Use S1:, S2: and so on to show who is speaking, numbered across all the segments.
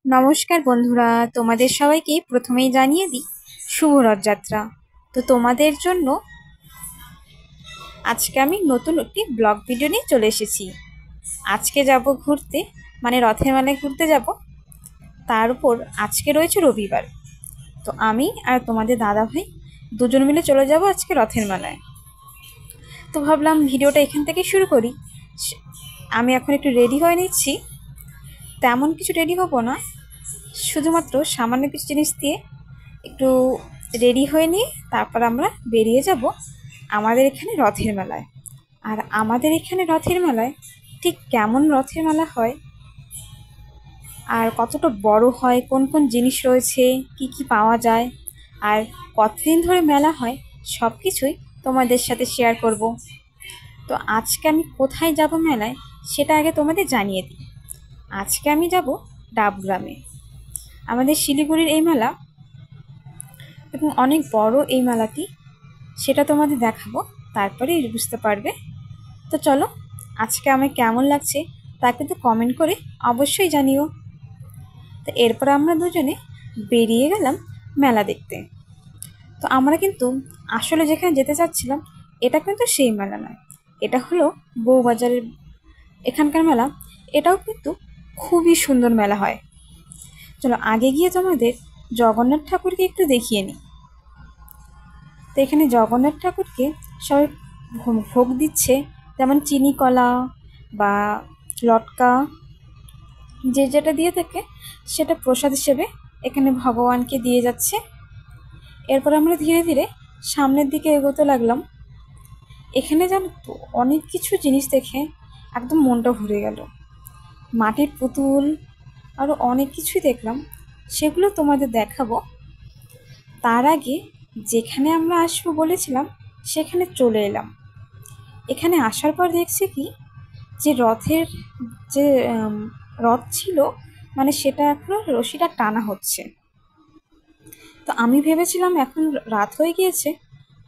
S1: নমস্কার বন্ধুরা, তোমাদের সবাইকে প্রথমেই জানিয়ে দিই শুভ রথযাত্রা। তো তোমাদের জন্য আজকে আমি নতুন একটি ব্লগ ভিডিও নিয়ে চলে এসেছি। আজকে যাব ঘুরতে, মানে রথের মেলায় ঘুরতে যাব। তার উপর আজকে রয়েছে রবিবার। তো আমি আর তোমাদের দাদা ভাই দুজন মিলে চলে যাব আজকে রথের মেলায়। তো ভাবলাম ভিডিওটা এখান থেকে শুরু করি। আমি এখন একটু রেডি হয়ে নিচ্ছি। তেমন কিছু রেডি হব না, শুধুমাত্র সামান্য কিছু জিনিস দিয়ে একটু রেডি হয়ে নিয়ে তারপর আমরা বেরিয়ে যাব আমাদের এখানে রথের মেলায়। আর আমাদের এখানে রথের মেলায় ঠিক কেমন রথের মেলা হয় আর কতটা বড় হয়, কোন কোন জিনিস রয়েছে, কি কি পাওয়া যায়, আর কতদিন ধরে মেলা হয়, সব কিছুই তোমাদের সাথে শেয়ার করব। তো আজকে আমি কোথায় যাব মেলায় সেটা আগে তোমাদের জানিয়ে দিই। আজকে আমি যাব ডাবগ্রামে। আমাদের শিলিগুড়ির এই মেলা এবং অনেক বড় এই মেলাটি, সেটা তোমাদের দেখাবো, তারপরে বুঝতে পারবে। তো চলো, আজকে আমার কেমন লাগছে তা কিন্তু কমেন্ট করে অবশ্যই জানিও। তো এরপর আমরা দুজনে বেরিয়ে গেলাম মেলা দেখতে। তো আমরা কিন্তু আসলে যেখানে যেতে চাচ্ছিলাম এটা কিন্তু সেই মেলা নয়, এটা হলো বউবাজারের এখানকার মেলা। এটাও কিন্তু খুবই সুন্দর মেলা হয়। চলো আগে গিয়ে তোমাদের জগন্নাথ ঠাকুরকে একটু দেখিয়ে নিই। তো এখানে জগন্নাথ ঠাকুরকে সবাই ভোগ দিচ্ছে, যেমন চিনি কলা বা লটকা, যে যেটা দিয়ে থাকে সেটা প্রসাদ হিসেবে এখানে ভগবানকে দিয়ে যাচ্ছে। এরপর আমরা ধীরে ধীরে সামনের দিকে এগোতে লাগলাম। এখানে জানো তো অনেক কিছু জিনিস দেখে একদম মনটা ভরে গেল। মাটির পুতুল আরও অনেক কিছুই দেখলাম, সেগুলো তোমাদের দেখাবো। তার আগে যেখানে আমরা আসবো বলেছিলাম সেখানে চলে এলাম। এখানে আসার পর দেখছি কি, যে রথের যে রথ ছিল, মানে সেটা এখনো রশিটা টানা হচ্ছে। তো আমি ভেবেছিলাম এখন রাত হয়ে গিয়েছে,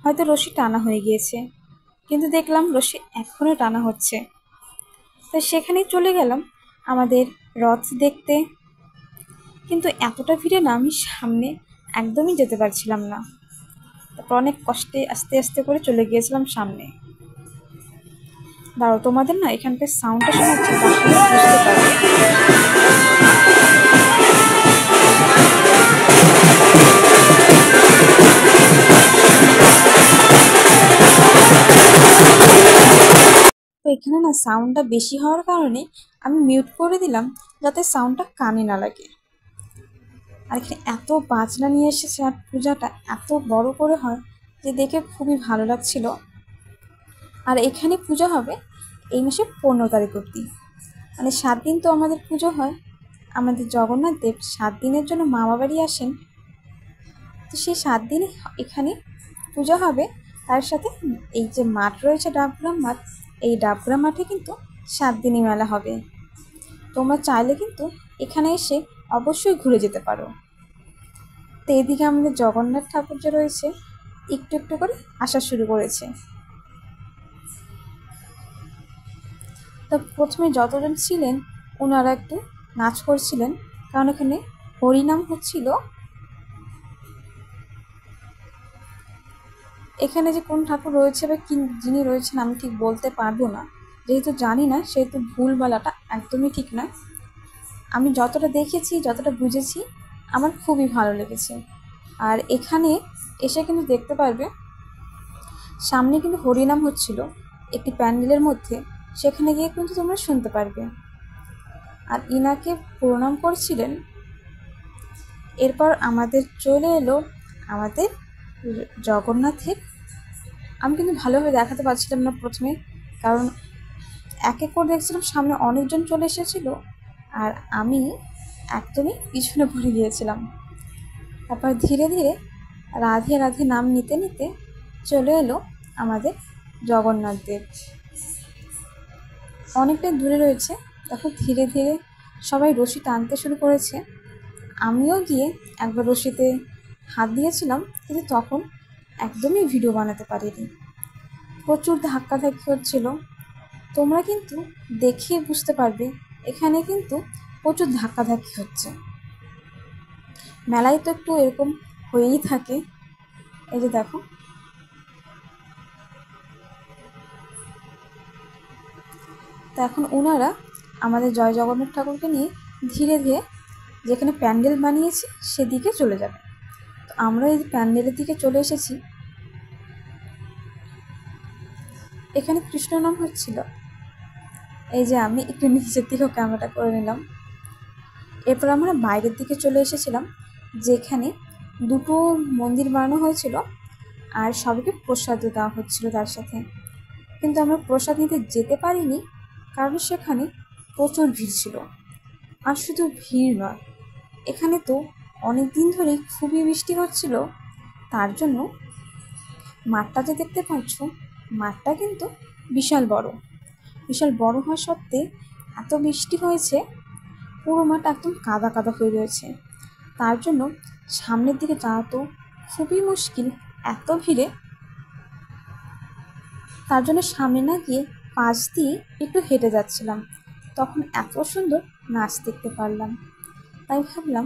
S1: হয়তো রশি টানা হয়ে গিয়েছে, কিন্তু দেখলাম রশি এখনও টানা হচ্ছে। তো সেখানেই চলে গেলাম আমাদের রথ দেখতে। কিন্তু এতটা ভিড়ে না, আমি সামনে একদমই যেতে পারছিলাম না। তারপর অনেক কষ্টে আস্তে আস্তে করে চলে গিয়েছিলাম সামনে। দাঁড়াও, তোমাদের না এখানকার সাউন্ডটা শোনাচ্ছি, তাহলে বুঝতে পারবে। তো এখানে না সাউন্ডটা বেশি হওয়ার কারণে আমি মিউট করে দিলাম, যাতে সাউন্ডটা কানে না লাগে। আর এখানে এত বাজনা নিয়ে এসেছে, আর পূজাটা এত বড় করে হয় যে দেখে খুবই ভালো লাগছিল। আর এখানে পুজো হবে এই মাসের 15 তারিখ অবধি, মানে 7 দিন তো আমাদের পুজো হয়। আমাদের জগন্নাথ দেব 7 দিনের জন্য মামা বাড়ি আসেন। তো সেই 7 দিনই এখানে পুজো হবে। তার সাথে এই যে মাঠ রয়েছে ডাবগ্রাম মাঠ, এই ডাবগ্রাম মাঠে কিন্তু 7 দিনই মেলা হবে। তোমরা চাইলে কিন্তু এখানে এসে অবশ্যই ঘুরে যেতে পারো। তো এদিকে আমাদের জগন্নাথ ঠাকুর যে রয়েছে একটু একটু করে আসা শুরু করেছে। তো প্রথমে যতজন ছিলেন ওনারা একটু নাচ করছিলেন, কারণ এখানে হরিনাম হচ্ছিল। এখানে যে কোন ঠাকুর রয়েছে বা কি যিনি রয়েছেন আমি ঠিক বলতে পারবো না, যেহেতু জানি না সেহেতু ভুল বলাটা একদমই ঠিক না। আমি যতটা দেখেছি, যতটা বুঝেছি, আমার খুবই ভালো লেগেছে। আর এখানে এসে কিন্তু দেখতে পারবে সামনে কিন্তু হরিনাম হচ্ছিল একটি প্যান্ডেলের মধ্যে, সেখানে গিয়ে কিন্তু তোমরা শুনতে পারবে। আর ইনাকে প্রণাম করছিলেন। এরপর আমাদের চলে এলো আমাদের জগন্নাথের। আমি কিন্তু ভালোভাবে দেখাতে পারছিলাম না প্রথমে, কারণ এক এক করে দেখছিলাম সামনে অনেকজন চলে এসেছিল আর আমি একদমই পিছনে পড়ে গিয়েছিলাম। তারপর ধীরে ধীরে রাধে রাধে নাম নিতে নিতে চলে এলো আমাদের জগন্নাথ দেব। অনেকটা দূরে রয়েছে। দেখো ধীরে ধীরে সবাই রশি টানতে শুরু করেছে। আমিও গিয়ে একবার রশিতে হাত দিয়েছিলাম, কিন্তু তখন একদমই ভিডিও বানাতে পারিনি। প্রচুর ধাক্কাধাক্কি হচ্ছিল। তোমরা কিন্তু দেখে বুঝতে পারবে এখানে কিন্তু প্রচুর ধাক্কাধাক্কি হচ্ছে। মেলায় তো একটু এরকম হয়েই থাকে। এই যে দেখো, তো এখন ওনারা আমাদের জয় জগন্নাথ ঠাকুরকে নিয়ে ধীরে ধীরে যেখানে প্যান্ডেল বানিয়েছে সেদিকে চলে যাবে। তো আমরা এই প্যান্ডেলের দিকে চলে এসেছি। এখানে কৃষ্ণ নাম হচ্ছিল। এই যে আমি একটু নিচের দিকেও ক্যামেরাটা করে নিলাম। এরপর আমরা বাইরের দিকে চলে এসেছিলাম, যেখানে দুটো মন্দির বানানো হয়েছিল আর সবাইকে প্রসাদও দেওয়া হচ্ছিল তার সাথে। কিন্তু আমরা প্রসাদ নিতে যেতে পারিনি, কারণ সেখানে প্রচুর ভিড় ছিল। আর শুধু ভিড় নয়, এখানে তো অনেক দিন ধরেই খুবই বৃষ্টি হচ্ছিল। তার জন্য মাঠটা যে দেখতে পাচ্ছ, মাঠটা কিন্তু বিশাল বড়। বিশাল বড় হওয়া সত্ত্বে এত বৃষ্টি হয়েছে, পুরো মাঠ একদম কাদা কাদা হয়ে রয়েছে। তার জন্য সামনের দিকে যাওয়া তো খুবই মুশকিল এত ভিড়ে। তার জন্য সামনে না গিয়ে পাশ দিয়ে একটু হেঁটে যাচ্ছিলাম। তখন এত সুন্দর নাচ দেখতে পারলাম, তাই ভাবলাম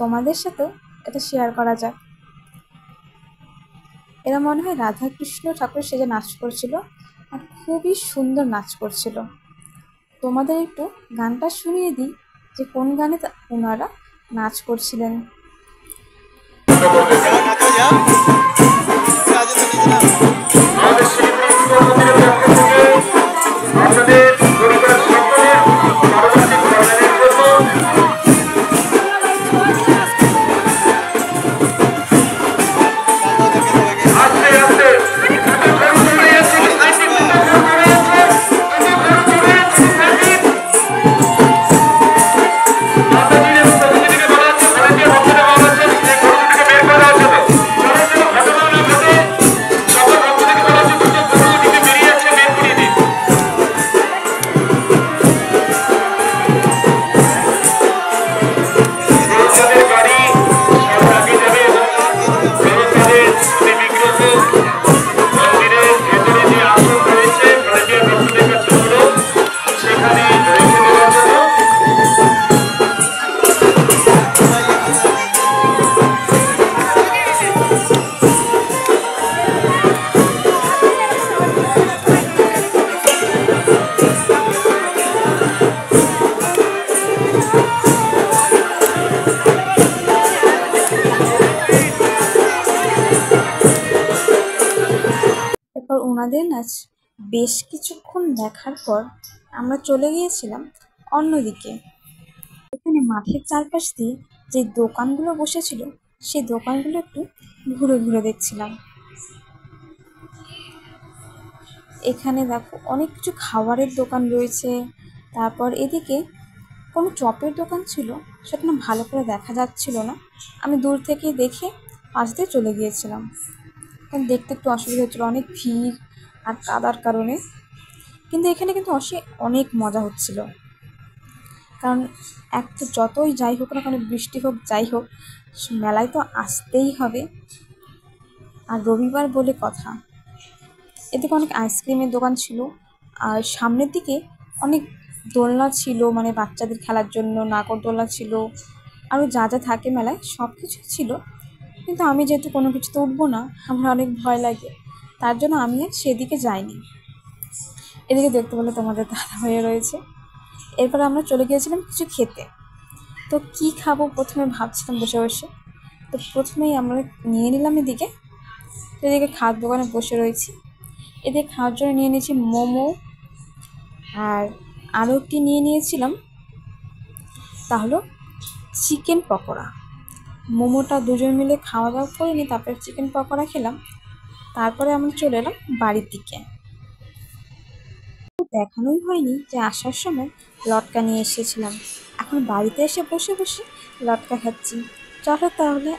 S1: তোমাদের সাথেও এটা শেয়ার করা যাক। এরা মনে হয় রাধা কৃষ্ণ ঠাকুর সেজে নাচ করছিল, আর খুবই সুন্দর নাচ করছিল। তোমাদের একটু গানটা শুনিয়ে দিই যে কোন গানে ওনারা নাচ করছিলেন। এরপর ওনাদের নাচ বেশ কিছুক্ষণ দেখার পর আমরা চলে গিয়েছিলাম অন্যদিকে। এখানে মাঠের চারপাশ দিয়ে যে দোকানগুলো বসেছিল, সেই দোকানগুলো একটু ঘুরে ঘুরে দেখছিলাম। এখানে দেখো অনেক কিছু খাবারের দোকান রয়েছে। তারপর এদিকে কোনো চপের দোকান ছিল, সেটা না ভালো করে দেখা যাচ্ছিল না। আমি দূর থেকে দেখে পাশ দিয়ে চলে গিয়েছিলাম, কারণ দেখতে একটু অসুবিধা হচ্ছিলো, অনেক ভিড় আর কাদার কারণে। কিন্তু এখানে কিন্তু অনেক মজা হচ্ছিল, কারণ একটা যতই যাই হোক না কেন, বৃষ্টি হোক যাই হোক, মেলায় তো আসতেই হবে। আর রবিবার বলে কথা। এদিকে অনেক আইসক্রিমের দোকান ছিল, আর সামনের দিকে অনেক দোলনা ছিল, মানে বাচ্চাদের খেলার জন্য নাগরদোলনা ছিল, আরও যা যা থাকে মেলায় সব কিছু ছিল। কিন্তু আমি যেহেতু কোনো কিছুতে উঠবো না, আমার অনেক ভয় লাগে, তার জন্য আমি আর সেদিকে যাইনি। এদিকে দেখতে পেলে তোমাদের দাদা হয়ে রয়েছে। এরপর আমরা চলে গিয়েছিলাম কিছু খেতে। তো কি খাবো প্রথমে ভাবছিলাম বসে বসে। তো প্রথমেই আমরা নিয়ে নিলাম এদিকে খাওয়ার দোকানে বসে রয়েছি। এদিকে খাওয়ার জন্য নিয়ে নিয়েছি মোমো, আর আরও একটি নিয়ে নিয়েছিলাম তা হলো চিকেন পকোড়া। মোমোটা দুজন মিলে খাওয়া দাওয়া করে নিয়ে তারপরে চিকেন পকোড়া খেলাম। তারপরে আমরা চলে এলাম বাড়ির দিকে। দেখানোই হয়নি যে আসার সময় লটকা নিয়ে এসেছিলাম, এখন বাড়িতে এসে বসে বসে লটকা খাচ্ছি। চলো তাহলে